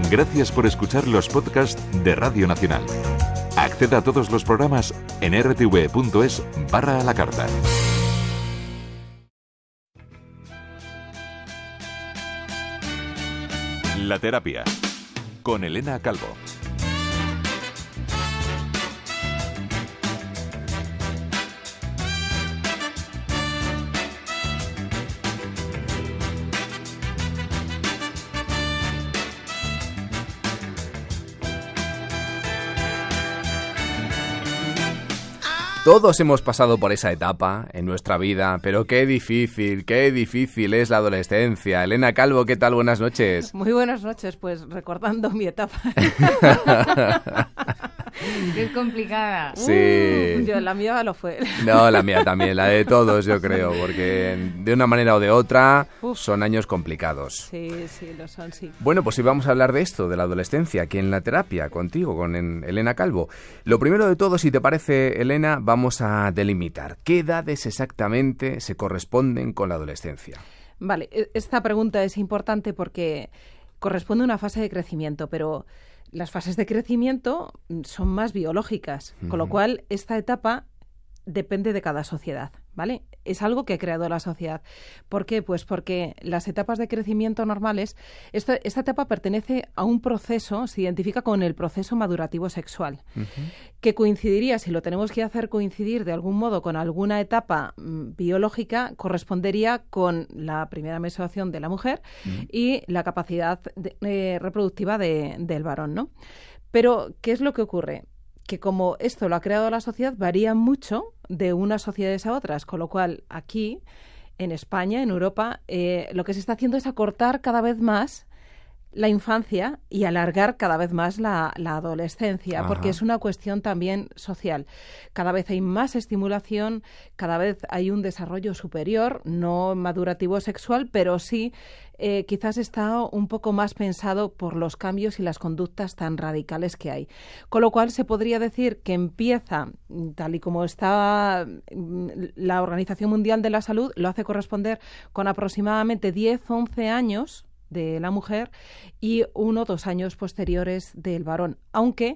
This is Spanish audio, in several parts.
Gracias por escuchar los podcasts de Radio Nacional. Acceda a todos los programas en rtv.es/a la carta. La terapia, con Elena Calvo. Todos hemos pasado por esa etapa en nuestra vida, pero qué difícil es la adolescencia. Elena Calvo, ¿qué tal? Buenas noches. Muy buenas noches, pues recordando mi etapa. Es complicada. Sí. La mía lo fue. No, la mía también, la de todos yo creo, porque de una manera o de otra son años complicados. Sí, lo son, sí. Bueno, pues hoy vamos a hablar de esto, de la adolescencia, aquí en La Terapia, contigo, con Elena Calvo. Lo primero de todo, si te parece, Elena, vamos a delimitar. ¿Qué edades exactamente se corresponden con la adolescencia? Vale, esta pregunta es importante porque corresponde a una fase de crecimiento, pero las fases de crecimiento son más biológicas, con lo cual esta etapa depende de cada sociedad, ¿vale? Es algo que ha creado la sociedad. ¿Por qué? Pues porque las etapas de crecimiento normales, esta etapa pertenece a un proceso, se identifica con el proceso madurativo sexual, que coincidiría, si lo tenemos que hacer coincidir de algún modo con alguna etapa biológica, correspondería con la primera menstruación de la mujer y la capacidad reproductiva del varón, ¿no? Pero, ¿qué es lo que ocurre? Que como esto lo ha creado la sociedad, varía mucho de unas sociedades a otras, con lo cual aquí, en España, en Europa, lo que se está haciendo es acortar cada vez más la infancia y alargar cada vez más la adolescencia, porque es una cuestión también social. Cada vez hay más estimulación, cada vez hay un desarrollo superior, no madurativo sexual, pero sí quizás está un poco más pensado por los cambios y las conductas tan radicales que hay. Con lo cual se podría decir que empieza, tal y como está la Organización Mundial de la Salud, lo hace corresponder con aproximadamente 10-11 años de la mujer y 1 o 2 años posteriores del varón, aunque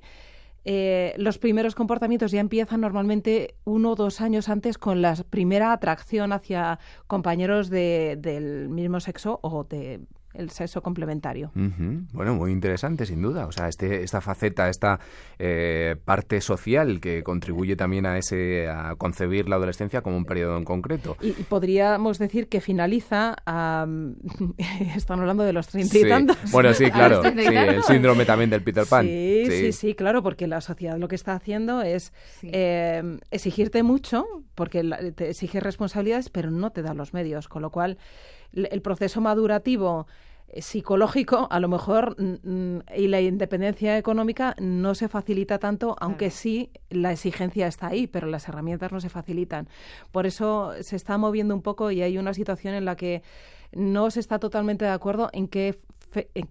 los primeros comportamientos ya empiezan normalmente 1 o 2 años antes con la primera atracción hacia compañeros del mismo sexo o el sexo complementario. Bueno, muy interesante, sin duda. O sea, esta faceta, esta parte social que contribuye también a concebir la adolescencia como un periodo en concreto. Y podríamos decir que finaliza están hablando de los 30 y tantos. Bueno, sí, claro. Sí, el síndrome también del Peter Pan. Sí, claro, porque la sociedad lo que está haciendo es exigirte mucho, porque te exige responsabilidades, pero no te da los medios, con lo cual el proceso madurativo psicológico a lo mejor y la independencia económica no se facilita tanto, aunque sí la exigencia está ahí, pero las herramientas no se facilitan. Por eso se está moviendo un poco y hay una situación en la que no se está totalmente de acuerdo en qué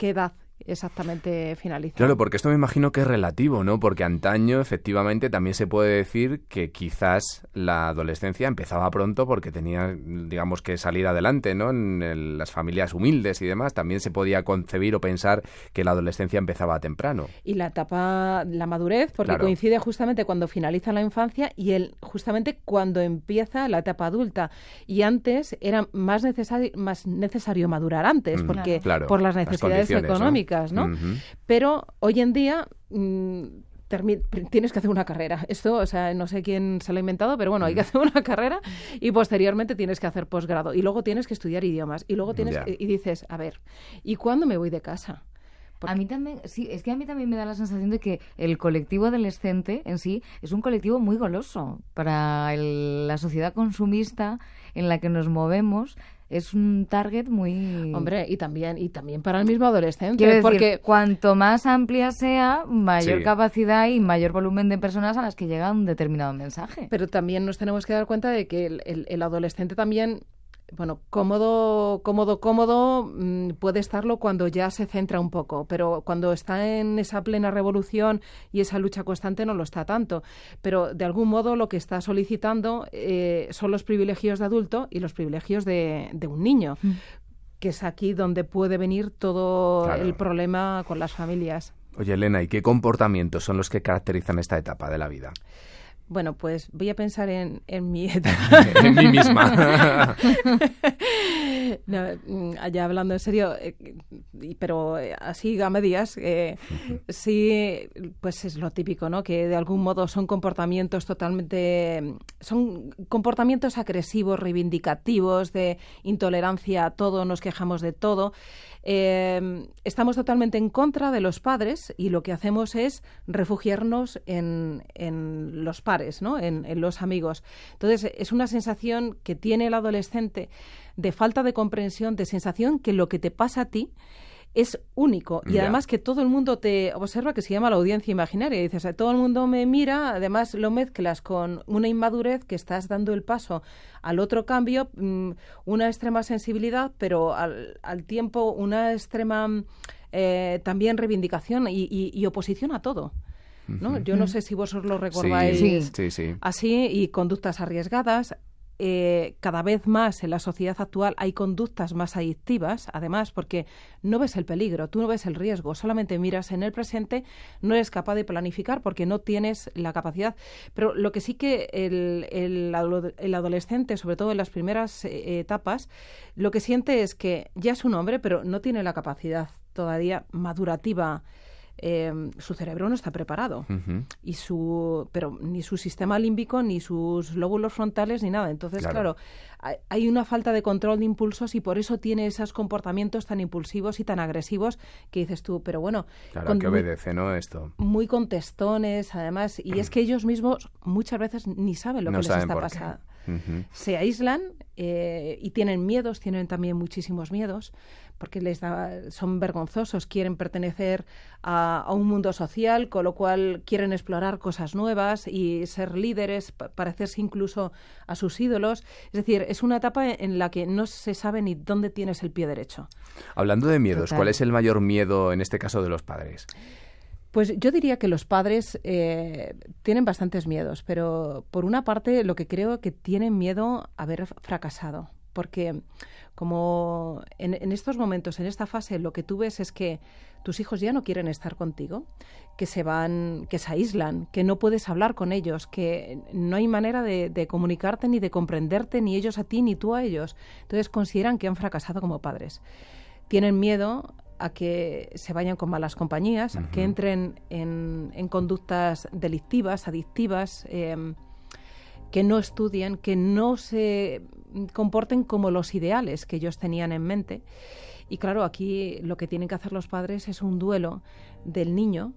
edad exactamente finaliza. Claro, porque esto me imagino que es relativo, ¿no? Porque antaño, efectivamente, también se puede decir que quizás la adolescencia empezaba pronto porque tenía, digamos, que salir adelante, ¿no? En las familias humildes y demás, también se podía concebir o pensar que la adolescencia empezaba temprano. Y la etapa, la madurez, porque coincide justamente cuando finaliza la infancia y justamente cuando empieza la etapa adulta. Y antes era más necesario madurar antes, porque por las necesidades económicas, ¿no? Pero hoy en día tienes que hacer una carrera. Esto, o sea, no sé quién se lo ha inventado, pero bueno, hay que hacer una carrera y posteriormente tienes que hacer posgrado y luego tienes que estudiar idiomas y luego y dices, a ver, ¿y cuándo me voy de casa? A mí también, sí, es que a mí también me da la sensación de que el colectivo adolescente en sí es un colectivo muy goloso para la sociedad consumista en la que nos movemos. Es un target muy... Hombre, y también para el mismo adolescente. Quiero decir, porque cuanto más amplia sea, mayor capacidad y mayor volumen de personas a las que llega un determinado mensaje. Pero también nos tenemos que dar cuenta de que el adolescente también... Bueno, cómodo puede estarlo cuando ya se centra un poco, pero cuando está en esa plena revolución y esa lucha constante no lo está tanto. Pero de algún modo lo que está solicitando son los privilegios de adulto y los privilegios de un niño. que es aquí donde puede venir todo Claro. el problema con las familias. Oye, Elena, ¿y qué comportamientos son los que caracterizan esta etapa de la vida? Bueno, pues voy a pensar en mi etapa. En mí misma. No, ya hablando en serio, pero así a medias, sí, pues es lo típico, ¿no? Que de algún modo son comportamientos agresivos, reivindicativos, de intolerancia a todo, nos quejamos de todo. Estamos totalmente en contra de los padres y lo que hacemos es refugiarnos en los pares, ¿no? En los amigos. Entonces, es una sensación que tiene el adolescente de falta de comprensión, de sensación que lo que te pasa a ti es único y además que todo el mundo te observa, que se llama la audiencia imaginaria. Y dices, todo el mundo me mira, además lo mezclas con una inmadurez, que estás dando el paso al otro cambio, una extrema sensibilidad, pero al tiempo una extrema también reivindicación y oposición a todo, ¿no? Yo no sé si vosotros lo recordáis Sí. así, y conductas arriesgadas. Cada vez más en la sociedad actual hay conductas más adictivas, además, porque no ves el peligro, tú no ves el riesgo, solamente miras en el presente, no eres capaz de planificar porque no tienes la capacidad. Pero lo que sí que el adolescente, sobre todo en las primeras etapas, lo que siente es que ya es un hombre, pero no tiene la capacidad todavía madurativa. Su cerebro no está preparado pero ni su sistema límbico, ni sus lóbulos frontales, ni nada. Entonces, claro, hay una falta de control de impulsos y por eso tiene esos comportamientos tan impulsivos y tan agresivos que dices tú, pero bueno... Claro, que obedece, ¿no? Esto. Muy contestones, además, y es que ellos mismos muchas veces ni saben lo que les está pasando. Se aíslan y tienen miedos, tienen también muchísimos miedos, porque son vergonzosos, quieren pertenecer a un mundo social, con lo cual quieren explorar cosas nuevas y ser líderes, parecerse incluso a sus ídolos. Es decir, es una etapa en la que no se sabe ni dónde tienes el pie derecho. Hablando de miedos, ¿cuál es el mayor miedo en este caso de los padres? Pues yo diría que los padres tienen bastantes miedos, pero por una parte lo que creo que tienen miedo a haber fracasado, porque como en estos momentos, en esta fase, lo que tú ves es que tus hijos ya no quieren estar contigo, que se van, que se aíslan, que no puedes hablar con ellos, que no hay manera de comunicarte ni de comprenderte, ni ellos a ti ni tú a ellos. Entonces consideran que han fracasado como padres. Tienen miedo a que se vayan con malas compañías, que entren en conductas delictivas, adictivas, que no estudien, que no se comporten como los ideales que ellos tenían en mente. Y claro, aquí lo que tienen que hacer los padres es un duelo del niño.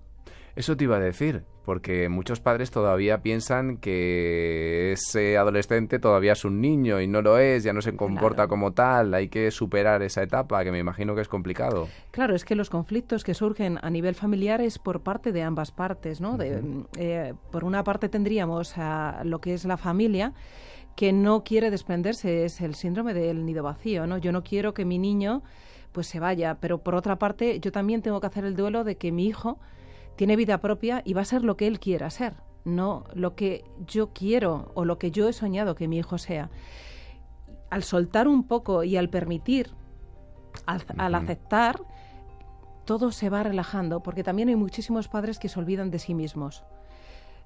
Eso te iba a decir, porque muchos padres todavía piensan que ese adolescente todavía es un niño y no lo es, ya no se comporta como tal, hay que superar esa etapa, que me imagino que es complicado. Claro, es que los conflictos que surgen a nivel familiar es por parte de ambas partes, ¿no? Por una parte tendríamos a lo que es la familia, que no quiere desprenderse, es el síndrome del nido vacío, ¿no? Yo no quiero que mi niño pues se vaya, pero por otra parte yo también tengo que hacer el duelo de que mi hijo tiene vida propia y va a ser lo que él quiera ser, no lo que yo quiero o lo que yo he soñado que mi hijo sea. Al soltar un poco y al permitir, al aceptar, todo se va relajando, porque también hay muchísimos padres que se olvidan de sí mismos.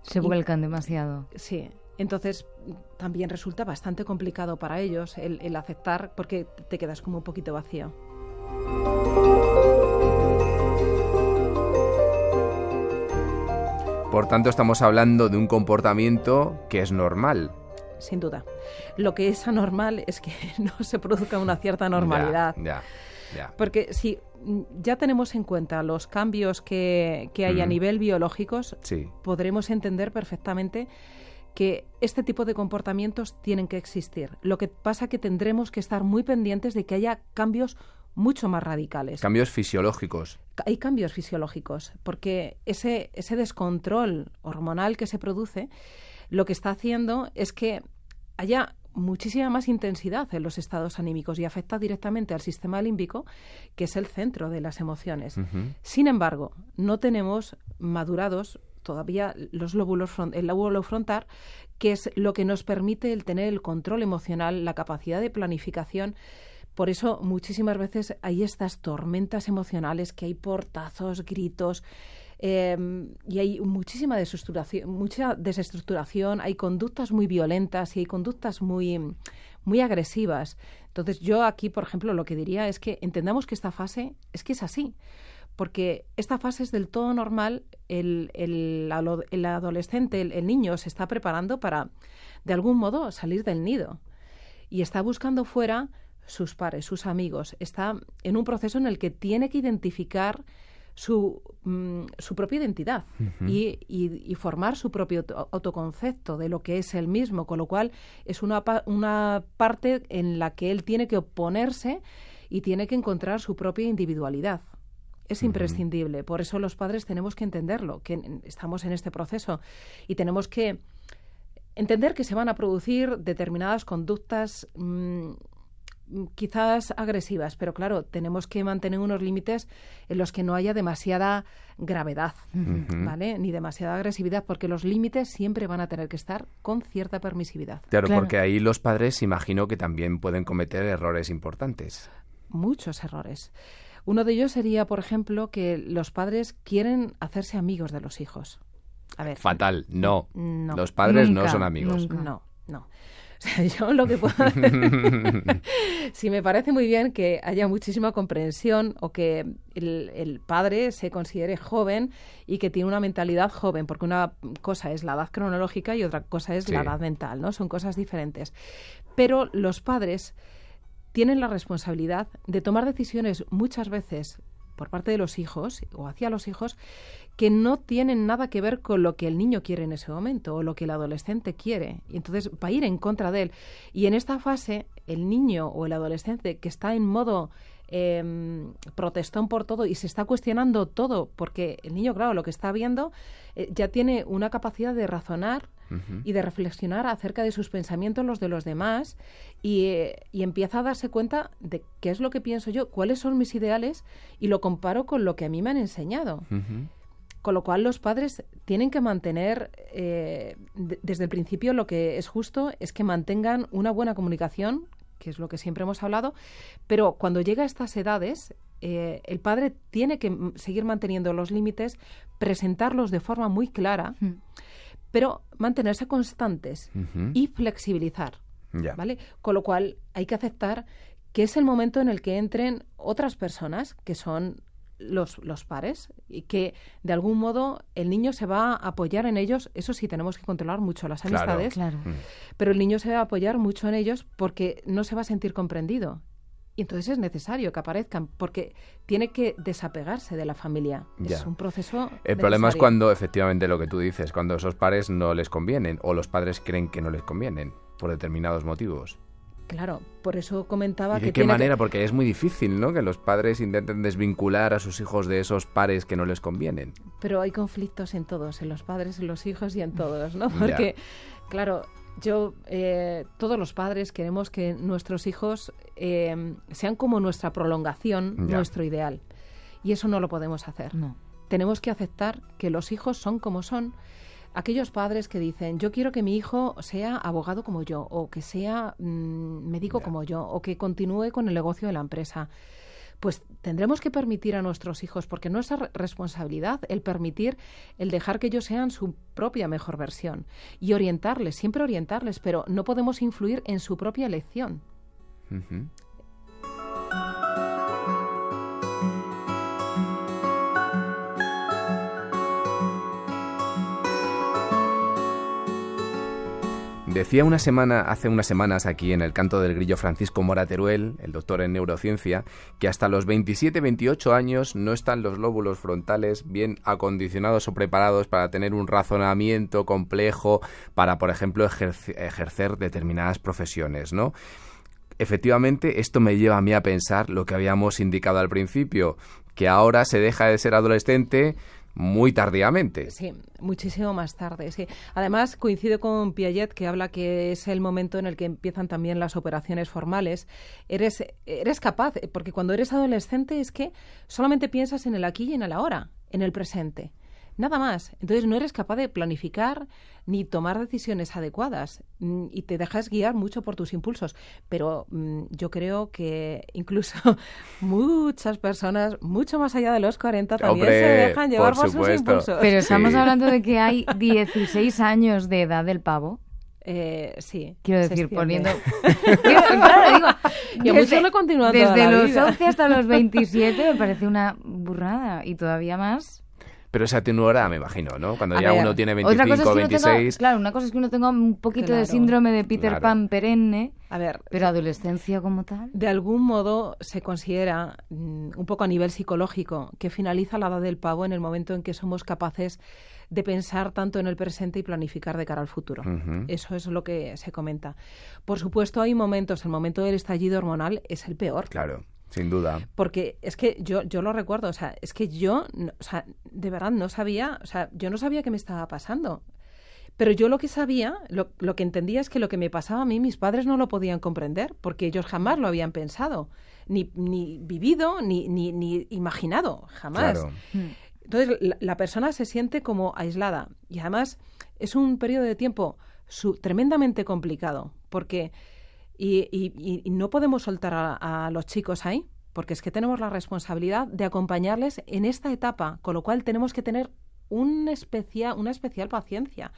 Se vuelcan demasiado. Sí, entonces también resulta bastante complicado para ellos el aceptar, porque te quedas como un poquito vacío. Por tanto, estamos hablando de un comportamiento que es normal. Sin duda. Lo que es anormal es que no se produzca una cierta normalidad. Ya. Porque si ya tenemos en cuenta los cambios que hay a nivel biológicos, podremos entender perfectamente que este tipo de comportamientos tienen que existir. Lo que pasa es que tendremos que estar muy pendientes de que haya cambios mucho más radicales. Cambios fisiológicos. Hay cambios fisiológicos, porque ese descontrol hormonal que se produce, lo que está haciendo es que haya muchísima más intensidad en los estados anímicos y afecta directamente al sistema límbico, que es el centro de las emociones. Sin embargo, no tenemos madurados todavía el lóbulo frontal, que es lo que nos permite el tener el control emocional, la capacidad de planificación, Por eso muchísimas veces hay estas tormentas emocionales, que hay portazos, gritos, y hay mucha desestructuración, hay conductas muy violentas y hay conductas muy, muy agresivas. Entonces yo aquí, por ejemplo, lo que diría es que entendamos que esta fase es que es así, porque esta fase es del todo normal. El adolescente, el niño, se está preparando para, de algún modo, salir del nido y está buscando fuera sus pares, sus amigos. Está en un proceso en el que tiene que identificar su propia identidad y formar su propio autoconcepto de lo que es él mismo, con lo cual es una parte en la que él tiene que oponerse y tiene que encontrar su propia individualidad. Es imprescindible. Por eso los padres tenemos que entenderlo, que estamos en este proceso y tenemos que entender que se van a producir determinadas conductas quizás agresivas, pero claro, tenemos que mantener unos límites en los que no haya demasiada gravedad, ¿vale? Ni demasiada agresividad, porque los límites siempre van a tener que estar con cierta permisividad. Claro, porque ahí los padres imagino que también pueden cometer errores importantes. Muchos errores. Uno de ellos sería, por ejemplo, que los padres quieren hacerse amigos de los hijos. A ver. Fatal, no. Los padres nunca, no son amigos. No. O sea, yo lo que puedo... Sí, me parece muy bien que haya muchísima comprensión o que el padre se considere joven y que tiene una mentalidad joven, porque una cosa es la edad cronológica y otra cosa es la edad mental, ¿no? Son cosas diferentes. Pero los padres tienen la responsabilidad de tomar decisiones muchas veces por parte de los hijos o hacia los hijos que no tienen nada que ver con lo que el niño quiere en ese momento o lo que el adolescente quiere. Y entonces va a ir en contra de él. Y en esta fase, el niño o el adolescente que está en modo protestón por todo y se está cuestionando todo, porque el niño, claro, lo que está viendo ya tiene una capacidad de razonar y de reflexionar acerca de sus pensamientos, los de los demás, y empieza a darse cuenta de qué es lo que pienso yo, cuáles son mis ideales, y lo comparo con lo que a mí me han enseñado. Con lo cual los padres tienen que mantener, desde el principio, lo que es justo es que mantengan una buena comunicación, que es lo que siempre hemos hablado, pero cuando llega a estas edades, el padre tiene que seguir manteniendo los límites, presentarlos de forma muy clara, pero mantenerse constantes y flexibilizar, ¿vale? Con lo cual hay que aceptar que es el momento en el que entren otras personas, que son los pares, y que de algún modo el niño se va a apoyar en ellos. Eso sí, tenemos que controlar mucho las amistades, claro. Pero el niño se va a apoyar mucho en ellos porque no se va a sentir comprendido. Y entonces es necesario que aparezcan, porque tiene que desapegarse de la familia. Es un proceso El problema es cuando, efectivamente, lo que tú dices, cuando esos pares no les convienen o los padres creen que no les convienen por determinados motivos. Claro, por eso comentaba ¿Y que... de qué manera? Porque es muy difícil, ¿no?, que los padres intenten desvincular a sus hijos de esos pares que no les convienen. Pero hay conflictos en todos, en los padres, en los hijos y en todos, ¿no? Porque, claro, todos los padres queremos que nuestros hijos sean como nuestra prolongación, nuestro ideal. Y eso no lo podemos hacer. No. Tenemos que aceptar que los hijos son como son. Aquellos padres que dicen, yo quiero que mi hijo sea abogado como yo, o que sea médico como yo, o que continúe con el negocio de la empresa, pues tendremos que permitir a nuestros hijos, porque no es responsabilidad el permitir, el dejar que ellos sean su propia mejor versión, y orientarles, siempre orientarles, pero no podemos influir en su propia elección. Decía hace unas semanas aquí en El Canto del Grillo Francisco Mora Teruel, el doctor en neurociencia, que hasta los 27-28 años no están los lóbulos frontales bien acondicionados o preparados para tener un razonamiento complejo para, por ejemplo, ejercer determinadas profesiones, ¿no? Efectivamente, esto me lleva a mí a pensar lo que habíamos indicado al principio, que ahora se deja de ser adolescente muy tardíamente. Sí, muchísimo más tarde, sí. Además, coincido con Piaget, que habla que es el momento en el que empiezan también las operaciones formales. Eres capaz, porque cuando eres adolescente es que solamente piensas en el aquí y en el ahora, en el presente. Nada más. Entonces no eres capaz de planificar ni tomar decisiones adecuadas y te dejas guiar mucho por tus impulsos. Pero yo creo que incluso muchas personas, mucho más allá de los 40, también se dejan llevar por sus impulsos. Pero estamos hablando de que hay 16 años de edad del pavo. Sí. Quiero decir, poniendo... claro, digo, y muchos lo continúan desde toda la los vida. 11 hasta los 27 me parece una burrada. Y todavía más... Pero se atenuará, me imagino, ¿no? Cuando A ya ver, uno tiene Otra cosa 25, es que 26... claro, una cosa es que uno tenga un poquito de Claro. síndrome de Peter Claro. Pan perenne, A ver, pero adolescencia como tal... de algún modo se considera, un poco a nivel psicológico, que finaliza la edad del pavo en el momento en que somos capaces de pensar tanto en el presente y planificar de cara al futuro. Ujú. Eso es lo que se comenta. Por supuesto, hay momentos, el momento del estallido hormonal es el peor. Claro, sin duda. Porque es que yo lo recuerdo, o sea, es que yo, o sea, de verdad no sabía, o sea, yo no sabía qué me estaba pasando. Pero yo lo que sabía, lo que entendía es que lo que me pasaba a mí, mis padres no lo podían comprender, porque ellos jamás lo habían pensado, ni vivido, ni imaginado, jamás. Claro. Entonces, la persona se siente como aislada. Y además, es un periodo de tiempo tremendamente complicado, porque... Y no podemos soltar a los chicos ahí, porque es que tenemos la responsabilidad de acompañarles en esta etapa, con lo cual tenemos que tener una especial paciencia.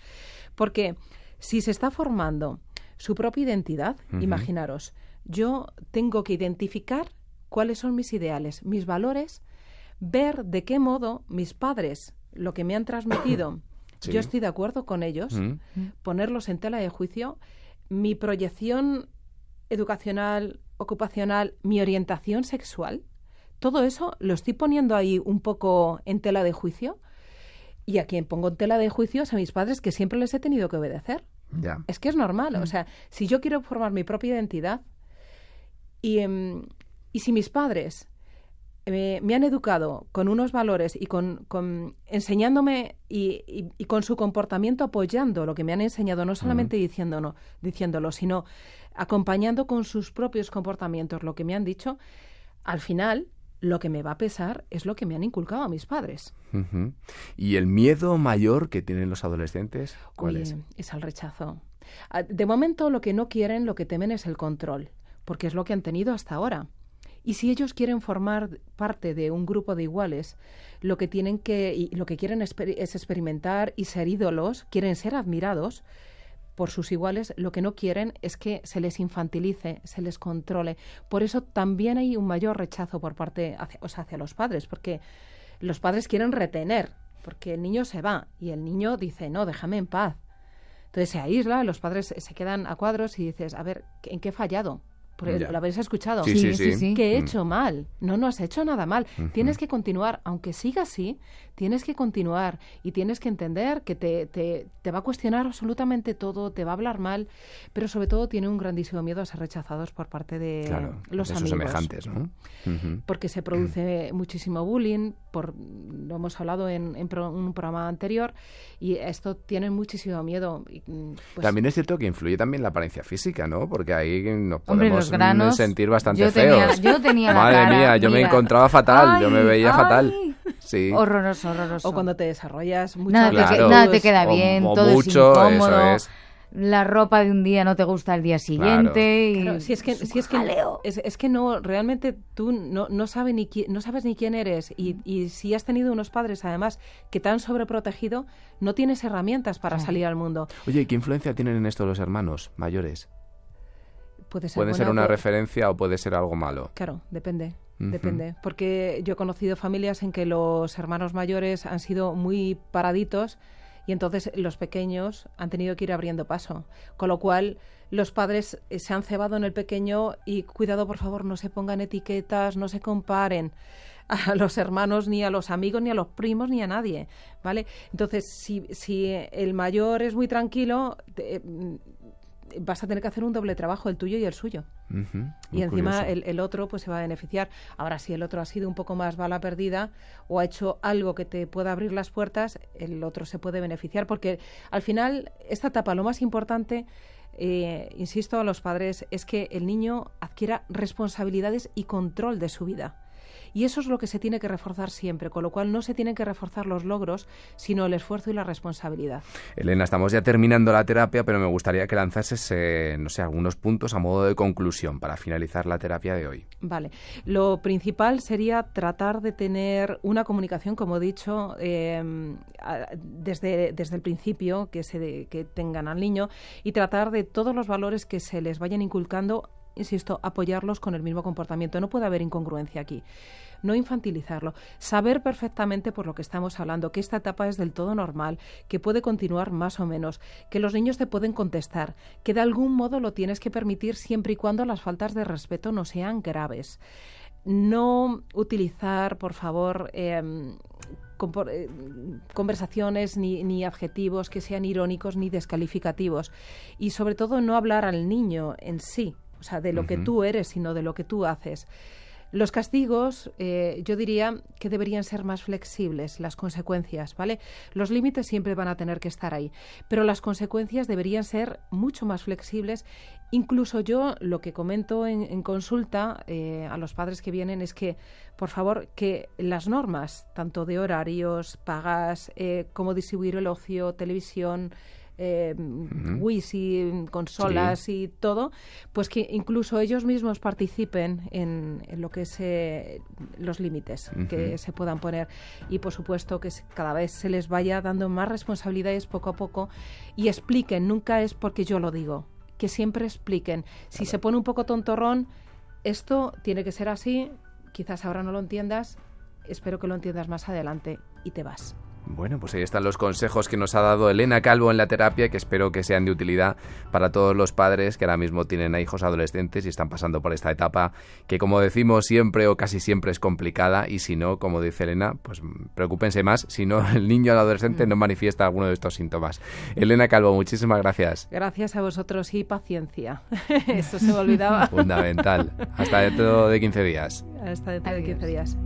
Porque si se está formando su propia identidad, imaginaros, yo tengo que identificar cuáles son mis ideales, mis valores, ver de qué modo mis padres, lo que me han transmitido, Sí. yo estoy de acuerdo con ellos, ponerlos en tela de juicio, mi proyección educacional, ocupacional, mi orientación sexual, todo eso lo estoy poniendo ahí un poco en tela de juicio. Y a quien pongo en tela de juicio es a mis padres, que siempre les he tenido que obedecer. Ya. Es que es normal. O sea, si yo quiero formar mi propia identidad y si mis padres me han educado con unos valores y con enseñándome y con su comportamiento apoyando lo que me han enseñado, no solamente diciéndolo, sino acompañando con sus propios comportamientos lo que me han dicho, al final lo que me va a pesar es lo que me han inculcado a mis padres. Ujú. ¿Y el miedo mayor que tienen los adolescentes? ¿Cuál es? Es al rechazo. De momento lo que no quieren, lo que temen es el control, porque es lo que han tenido hasta ahora. Y si ellos quieren formar parte de un grupo de iguales, lo que quieren es experimentar y ser ídolos, quieren ser admirados por sus iguales, lo que no quieren es que se les infantilice, se les controle. Por eso también hay un mayor rechazo por parte hacia los padres, porque los padres quieren retener, porque el niño se va y el niño dice, no, déjame en paz. Entonces se aísla, los padres se quedan a cuadros y dices, a ver, ¿en qué he fallado? Porque Ya. lo habéis escuchado. Sí. ¿Qué he hecho mal? No has hecho nada mal. Tienes que continuar, aunque siga así, tienes que continuar y tienes que entender que te va a cuestionar absolutamente todo, te va a hablar mal, pero sobre todo tiene un grandísimo miedo a ser rechazados por parte de los de amigos. sus semejantes, ¿no? Ujú. Porque se produce muchísimo bullying, lo hemos hablado en un programa anterior, y esto tiene muchísimo miedo. Y, pues, También es cierto que influye también la apariencia física, ¿no? Porque ahí nos Hombre, podemos los granos, sentir bastante yo tenía- feos. yo tenía la Madre cara, mía, yo me mira. encontraba fatal, yo me veía Ay, fatal. ay. Sí. Horroroso, horroroso. o cuando te desarrollas mucho. Nada, Claro. nada te queda O- bien, o todo mucho, es incómodo. eso es. La ropa de un día no te gusta al día siguiente. Y Claro, si es que no, realmente tú no sabes ni quién eres y si has tenido unos padres además que te han sobreprotegido, no tienes herramientas para salir al mundo. Oye, ¿y qué influencia tienen en esto los hermanos mayores? Puede ser ¿Puede ser buena, una referencia o puede ser algo malo? Claro, depende. Ujú. Depende, porque yo he conocido familias en que los hermanos mayores han sido muy paraditos y entonces los pequeños han tenido que ir abriendo paso, con lo cual los padres se han cebado en el pequeño y cuidado, por favor, no se pongan etiquetas, no se comparen a los hermanos, ni a los amigos, ni a los primos, ni a nadie, ¿vale? Entonces, si el mayor es muy tranquilo, vas a tener que hacer un doble trabajo, el tuyo y el suyo. Ujú, Y muy encima curioso. el otro pues se va a beneficiar. Ahora, si el otro ha sido un poco más bala perdida o ha hecho algo que te pueda abrir las puertas, el otro se puede beneficiar. Porque al final, esta etapa, lo más importante, insisto a los padres, es que el niño adquiera responsabilidades y control de su vida. Y eso es lo que se tiene que reforzar siempre, con lo cual no se tienen que reforzar los logros, sino el esfuerzo y la responsabilidad. Elena, estamos ya terminando la terapia, pero me gustaría que lanzases, algunos puntos a modo de conclusión para finalizar la terapia de hoy. Vale. Lo principal sería tratar de tener una comunicación, como he dicho, desde el principio, que tengan al niño, y tratar de todos los valores que se les vayan inculcando, insisto, apoyarlos con el mismo comportamiento. No puede haber incongruencia aquí. No infantilizarlo. Saber perfectamente por lo que estamos hablando, que esta etapa es del todo normal, que puede continuar más o menos, que los niños te pueden contestar, que de algún modo lo tienes que permitir siempre y cuando las faltas de respeto no sean graves. No utilizar, por favor, conversaciones ni adjetivos que sean irónicos ni descalificativos. Y sobre todo no hablar al niño en sí, o sea, de lo que tú eres, sino de lo que tú haces. Los castigos, yo diría que deberían ser más flexibles, las consecuencias, ¿vale? Los límites siempre van a tener que estar ahí, pero las consecuencias deberían ser mucho más flexibles. Incluso yo lo que comento en consulta a los padres que vienen es que, por favor, que las normas, tanto de horarios, pagas, cómo distribuir el ocio, televisión, wifi, consolas y todo, pues que incluso ellos mismos participen en lo que es los límites que se puedan poner, y por supuesto que cada vez se les vaya dando más responsabilidades poco a poco, y expliquen, nunca es porque yo lo digo, que siempre expliquen. Si se pone un poco tontorrón, esto tiene que ser así, quizás ahora no lo entiendas, espero que lo entiendas más adelante, y te vas. Bueno, pues ahí están los consejos que nos ha dado Elena Calvo en la terapia, que espero que sean de utilidad para todos los padres que ahora mismo tienen a hijos adolescentes y están pasando por esta etapa que, como decimos siempre o casi siempre, es complicada, y si no, como dice Elena, pues preocúpense más si no el niño o el adolescente no manifiesta alguno de estos síntomas. Elena Calvo, muchísimas gracias. Gracias a vosotros, y paciencia. Eso se me olvidaba. Fundamental. Hasta dentro de 15 días. Hasta dentro de 15 días.